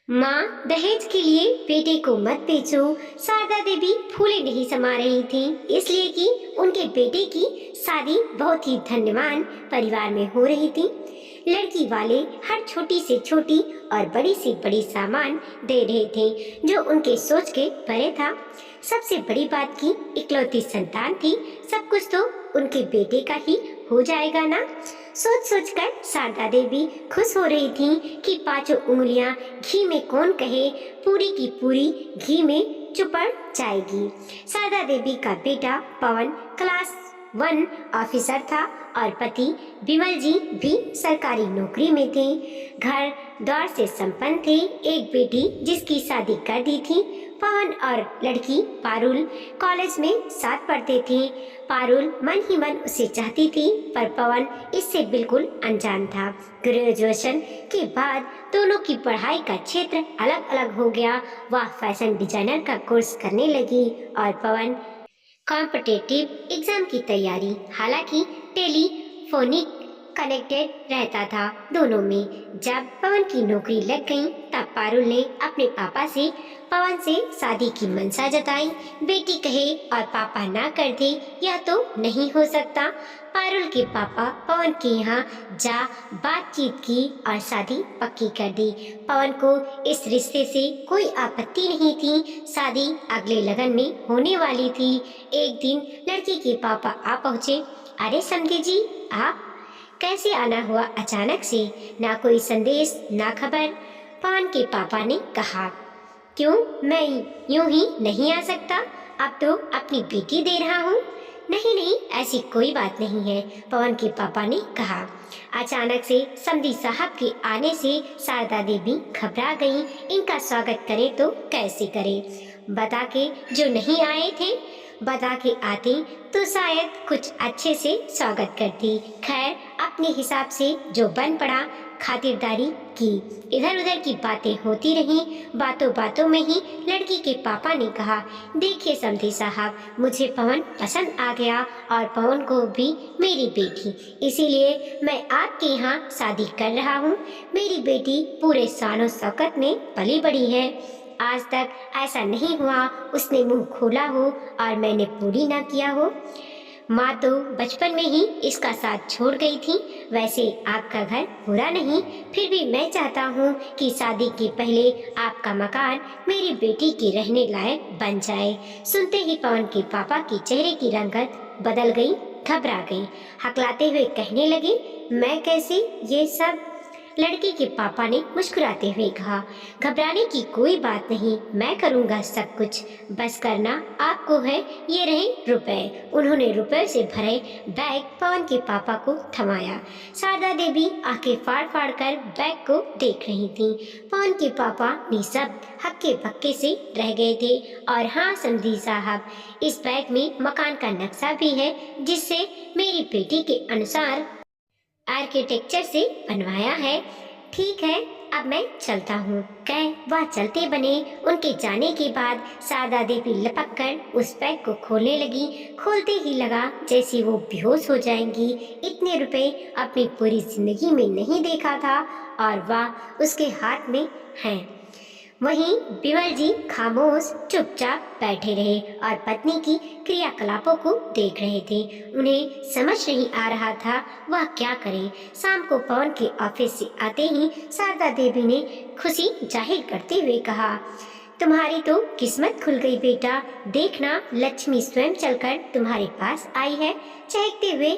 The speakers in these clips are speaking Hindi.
माँ, दहेज के लिए बेटे को मत बेचो। शारदा देवी फूले नहीं समा रही थी, इसलिए कि उनके बेटे की शादी बहुत ही धनवान परिवार में हो रही थी। लड़की वाले हर छोटी से छोटी और बड़ी से बड़ी सामान दे रहे थे, जो उनके सोच के परे था। सबसे बड़ी बात की इकलौती संतान थी, सब कुछ तो उनके बेटे का ही हो जाएगा ना। सोच सोच कर शारदा देवी खुश हो रही थी कि पांचों उंगलियां घी में कौन कहे, पूरी की पूरी घी में चुपड़ जाएगी। शारदा देवी का बेटा पवन क्लास 1 ऑफिसर था और पति विमल जी भी सरकारी नौकरी में थे। घर द्वार से संपन्न थे। एक बेटी जिसकी शादी कर दी थी। पवन और लड़की पारुल कॉलेज में साथ पढ़ते थे। पारुल मन ही मन उसे चाहती थी, पर पवन इससे बिल्कुल अनजान था। ग्रेजुएशन के बाद दोनों की पढ़ाई का क्षेत्र अलग अलग हो गया। वह फैशन डिजाइनर का कोर्स करने लगी और पवन कॉम्पिटिटिव एग्जाम की तैयारी। हालांकि टेलीफोनिक कनेक्टेड रहता था दोनों में। जब पवन की नौकरी लग गई, तब पारुल ने अपने पापा से पवन से शादी की मंशा जताई। बेटी कहे और पापा ना कर दे, यह तो नहीं हो सकता। पारुल के पापा पवन के यहाँ जा बातचीत की और शादी पक्की कर दी। पवन को इस रिश्ते से कोई आपत्ति नहीं थी। शादी अगले लगन में होने वाली थी। एक दिन लड़की के पापा आ पहुँचे। अरे समधी जी, आप कैसे आना हुआ अचानक से? ना कोई संदेश ना खबर। पवन के पापा ने कहा, क्यों, मैं यूं ही नहीं आ सकता? अब तो अपनी बेटी दे रहा हूँ। नहीं नहीं, ऐसी कोई बात नहीं है, पवन के पापा ने कहा। अचानक से समधी साहब के आने से शारदा देवी घबरा गईं। इनका स्वागत करें तो कैसे करें? बता के जो नहीं आए थे, बता के आती तो शायद कुछ अच्छे से स्वागत करती। खैर, अपने हिसाब से जो बन पड़ा, खातिरदारी की। इधर उधर की बातें होती रहीं। बातों बातों में ही लड़की के पापा ने कहा, देखिए समधी साहब, मुझे पवन पसंद आ गया और पवन को भी मेरी बेटी, इसीलिए मैं आपके यहाँ शादी कर रहा हूँ। मेरी बेटी पूरे शानो शौकत में पली बड़ी है। आज तक ऐसा नहीं हुआ उसने मुंह खोला हो और मैंने पूरी ना किया हो। माँ तो बचपन में ही इसका साथ छोड़ गई थी। वैसे आपका घर बुरा नहीं, फिर भी मैं चाहता हूँ कि शादी के पहले आपका मकान मेरी बेटी के रहने लायक बन जाए। सुनते ही पवन के पापा के चेहरे की रंगत बदल गई, घबरा गई। हकलाते हुए कहने लगे, मैं कैसे ये सब? लड़की के पापा ने मुस्कुराते हुए कहा, घबराने की कोई बात नहीं, मैं करूँगा सब कुछ, बस करना आपको है। ये रहे रुपए। उन्होंने रुपए से भरे बैग पवन के पापा को थमाया। शारदा देवी आंखें फाड़ फाड़ कर बैग को देख रही थी। पवन के पापा निशब्द हक्के बक्के से रह गए थे। और हाँ समधी साहब, इस बैग में मकान का नक्शा भी है, जिससे मेरी बेटी के अनुसार आर्किटेक्चर से बनवाया है। ठीक है, अब मैं चलता हूँ, कह वह चलते बने। उनके जाने के बाद शारदा देवी लपक कर उस बैग को खोलने लगी। खोलते ही लगा जैसे वो बेहोश हो जाएंगी। इतने रुपए अपनी पूरी जिंदगी में नहीं देखा था और वह उसके हाथ में हैं। वहीं विमल जी खामोश चुपचाप बैठे रहे और पत्नी की क्रियाकलापों को देख रहे थे। उन्हें समझ नहीं आ रहा था वह क्या करें। शाम को पवन के ऑफिस से आते ही शारदा देवी ने खुशी जाहिर करते हुए कहा, तुम्हारी तो किस्मत खुल गई बेटा, देखना लक्ष्मी स्वयं चलकर तुम्हारे पास आई है। चहकते हुए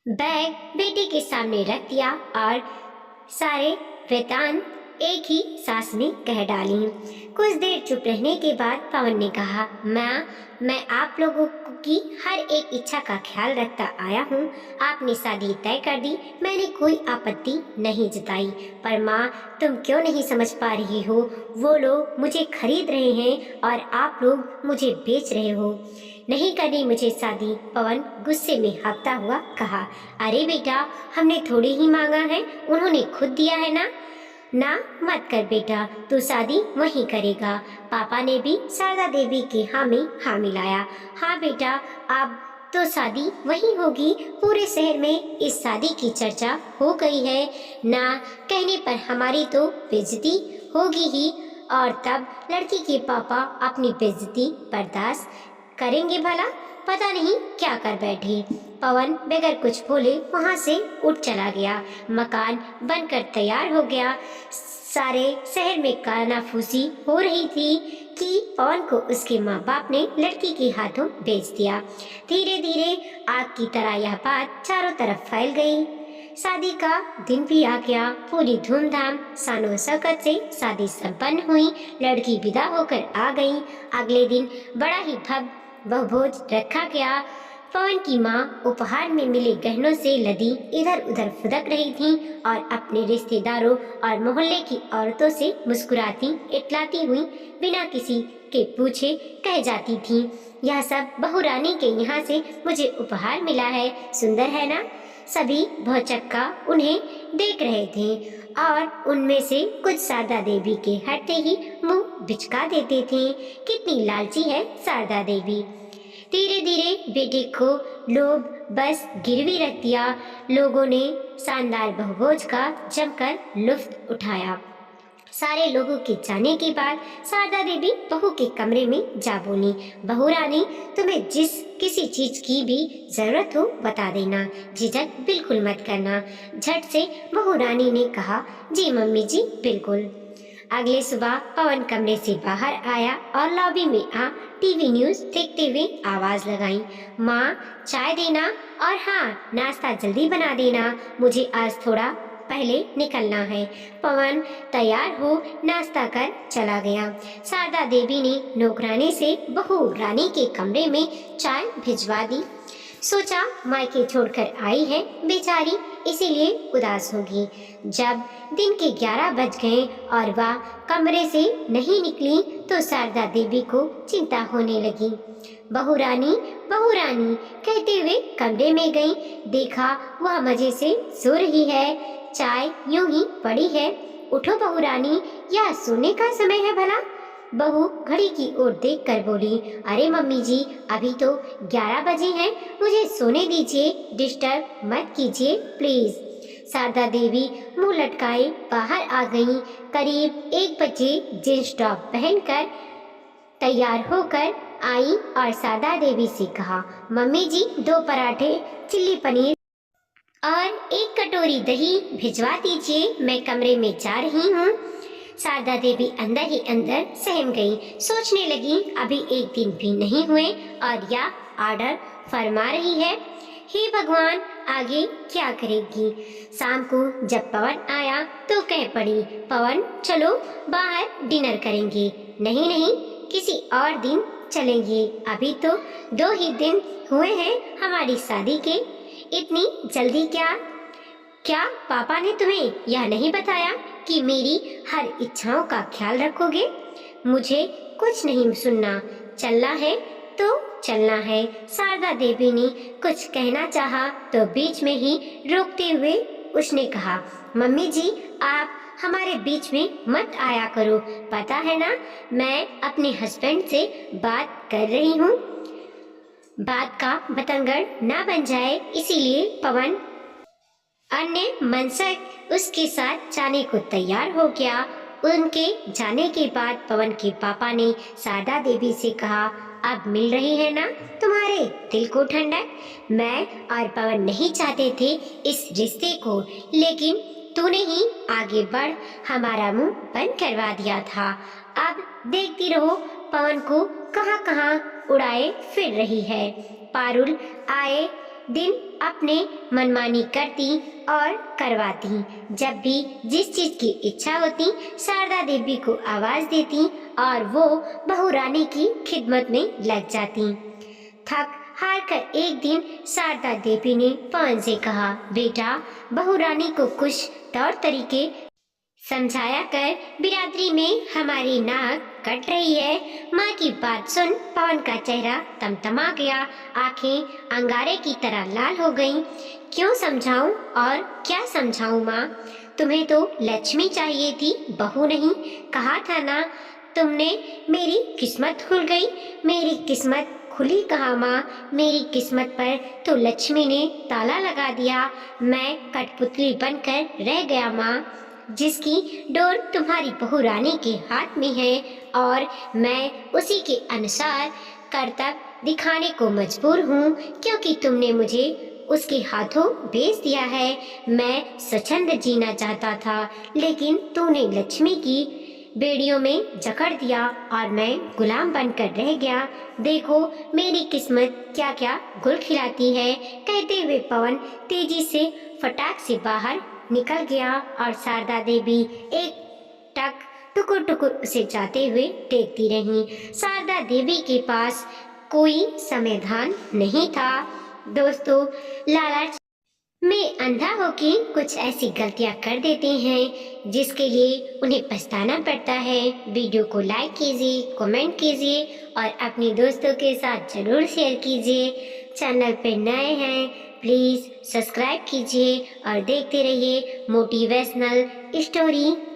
बैग बेटी के सामने रख दिया और सारे वेदांत एक ही सांस में कह डाली। कुछ देर चुप रहने के बाद पवन ने कहा, माँ, मैं आप लोगों की हर एक इच्छा का ख्याल रखता आया हूँ। आपने शादी तय कर दी, मैंने कोई आपत्ति नहीं जताई, पर माँ, तुम क्यों नहीं समझ पा रही हो? वो लोग मुझे खरीद रहे हैं और आप लोग मुझे बेच रहे हो। नहीं करनी मुझे शादी, पवन गुस्से में हाँफता हुआ कहा। अरे बेटा, हमने थोड़ी ही मांगा है, उन्होंने खुद दिया है ना। ना मत कर बेटा, तू शादी वहीं करेगा। पापा ने भी शारदा देवी के हाँ में हाँ मिलाया। हाँ बेटा, अब तो शादी वहीं होगी। पूरे शहर में इस शादी की चर्चा हो गई है। ना कहने पर हमारी तो बेइज्जती होगी ही, और तब लड़की के पापा अपनी बेइज्जती बर्दाश्त करेंगे भला? पता नहीं क्या कर बैठे। पवन बगैर कुछ बोले वहां से उठ चला गया। मकान बनकर तैयार हो गया। सारे शहर में कानाफूसी हो रही थी कि पवन को उसके माँ बाप ने लड़की के हाथों बेच दिया। धीरे धीरे आग की तरह यह बात चारों तरफ फैल गई। शादी का दिन भी आ गया। पूरी धूमधाम शानो शौकत से शादी संपन्न हुई। लड़की विदा होकर आ गई। अगले दिन बड़ा ही भव्य बहुभोज रखा गया। पवन की माँ उपहार में मिले गहनों से लदी इधर उधर फुदक रही थीं और अपने रिश्तेदारों और मोहल्ले की औरतों से मुस्कुराती इतलाती हुई बिना किसी के पूछे कह जाती थीं, यह सब बहू रानी के यहाँ से मुझे उपहार मिला है, सुंदर है ना? सभी भौचक्का उन्हें देख रहे थे और उनमें से कुछ शारदा देवी के हटते ही मुंह बिचका देते थे। कितनी लालची है शारदा देवी। धीरे धीरे बेटे को लोभ बस गिरवी रख दिया। लोगों ने शानदार बहुभोज का जमकर लुत्फ उठाया। सारे लोगों के जाने के बाद शारदा देवी बहू के कमरे में जा बोली, बहू रानी, तुम्हें जिस किसी चीज की भी जरूरत हो बता देना, झिझक बिल्कुल मत करना। झट से बहू रानी ने कहा, जी मम्मी जी बिल्कुल। अगले सुबह पवन कमरे से बाहर आया और लॉबी में आ टीवी न्यूज देखते हुए आवाज लगाई, माँ चाय देना और हाँ नाश्ता जल्दी बना देना, मुझे आज थोड़ा पहले निकलना है। पवन तैयार हो नाश्ता कर चला गया। शारदा देवी ने नौकरानी से बहू रानी के कमरे में चाय भिजवा दी। सोचा मायके छोड़कर आई है बेचारी, इसीलिए उदास होगी। जब दिन के 11 बज गए और वह कमरे से नहीं निकली तो शारदा देवी को चिंता होने लगी। बहू रानी कहते हुए कमरे में गई। देखा वह मजे से सो रही है। चाय यूं ही पड़ी है। उठो बहू रानी, यह सोने का समय है भला? बहू घड़ी की ओर देखकर बोली, अरे मम्मी जी अभी तो 11 बजे हैं, मुझे सोने दीजिए, डिस्टर्ब मत कीजिए प्लीज। शारदा देवी मुंह लटकाए बाहर आ गई। करीब 1 बजे जींस टॉप पहनकर तैयार होकर आई और शारदा देवी से कहा, मम्मी जी 2 पराठे, चिल्ली पनीर और 1 कटोरी दही भिजवा दीजिए, मैं कमरे में जा रही हूँ। शारदा देवी अंदर ही अंदर सहम गई। सोचने लगी अभी 1 दिन भी नहीं हुए और यह ऑर्डर फरमा रही है। हे भगवान आगे क्या करेगी? शाम को जब पवन आया तो कह पड़ी, पवन चलो बाहर डिनर करेंगे। नहीं किसी और दिन चलेंगे, अभी तो 2 ही दिन हुए हैं हमारी शादी के, इतनी जल्दी क्या पापा ने तुम्हें यह नहीं बताया कि मेरी हर इच्छाओं का ख्याल रखोगे? मुझे कुछ नहीं सुनना, चलना है तो चलना है। शारदा देवी ने कुछ कहना चाहा तो बीच में ही रोकते हुए उसने कहा, मम्मी जी आप हमारे बीच में मत आया करो, पता है ना मैं अपने हस्बैंड से बात कर रही हूँ, बात का बतंगड़ ना बन जाए, इसीलिए पवन अन्य मनसक उसके साथ जाने को तैयार हो गया। उनके जाने के बाद पवन के पापा ने शारदा देवी से कहा, अब मिल रही है ना तुम्हारे दिल को ठंडक? मैं और पवन नहीं चाहते थे इस रिश्ते को, लेकिन तूने ही आगे बढ़ हमारा मुंह बंद करवा दिया था। अब देखती रहो पवन को कहां कहां उड़ाए फिर रही है। पारुल आए दिन अपने मनमानी करती और करवाती। जब भी जिस चीज की इच्छा होती शारदा देवी को आवाज देती और वो बहू रानी की खिदमत में लग जाती। थक हार कर एक दिन शारदा देवी ने पवन से कहा, बेटा बहू रानी को कुछ तौर तरीके समझाया कर, बिरादरी में हमारी नाक कट रही है। माँ की बात सुन पवन का चेहरा तमतमा गया, आंखें अंगारे की तरह लाल हो गईं। क्यों समझाऊं और क्या समझाऊं माँ? तुम्हें तो लक्ष्मी चाहिए थी, बहू नहीं। कहा था ना तुमने मेरी किस्मत खुल गई। मेरी किस्मत खुली कहाँ माँ? मेरी किस्मत पर तो लक्ष्मी ने ताला लगा दिया। मैं कठपुतली बनकर रह गया माँ। जिसकी डोर तुम्हारी बहू रानी के हाथ में है और मैं उसी के अनुसार करतब दिखाने को मजबूर हूँ, क्योंकि तुमने मुझे उसके हाथों भेज दिया है। मैं स्वच्छंद जीना चाहता था, लेकिन तूने लक्ष्मी की बेड़ियों में जकड़ दिया और मैं गुलाम बनकर रह गया। देखो मेरी किस्मत क्या क्या गुल खिलाती है। कहते हुए पवन तेजी से फटाक से बाहर निकल गया और शारदा देवी एक टक टुकुर टुकुर उसे जाते हुए देखती रही। शारदा देवी के पास कोई समाधान नहीं था। दोस्तों, लालच में अंधा होके कुछ ऐसी गलतियां कर देते हैं जिसके लिए उन्हें पछताना पड़ता है। वीडियो को लाइक कीजिए, कमेंट कीजिए और अपने दोस्तों के साथ जरूर शेयर कीजिए। चैनल पे नए हैं प्लीज सब्सक्राइब कीजिए और देखते रहिए मोटिवेशनल स्टोरी।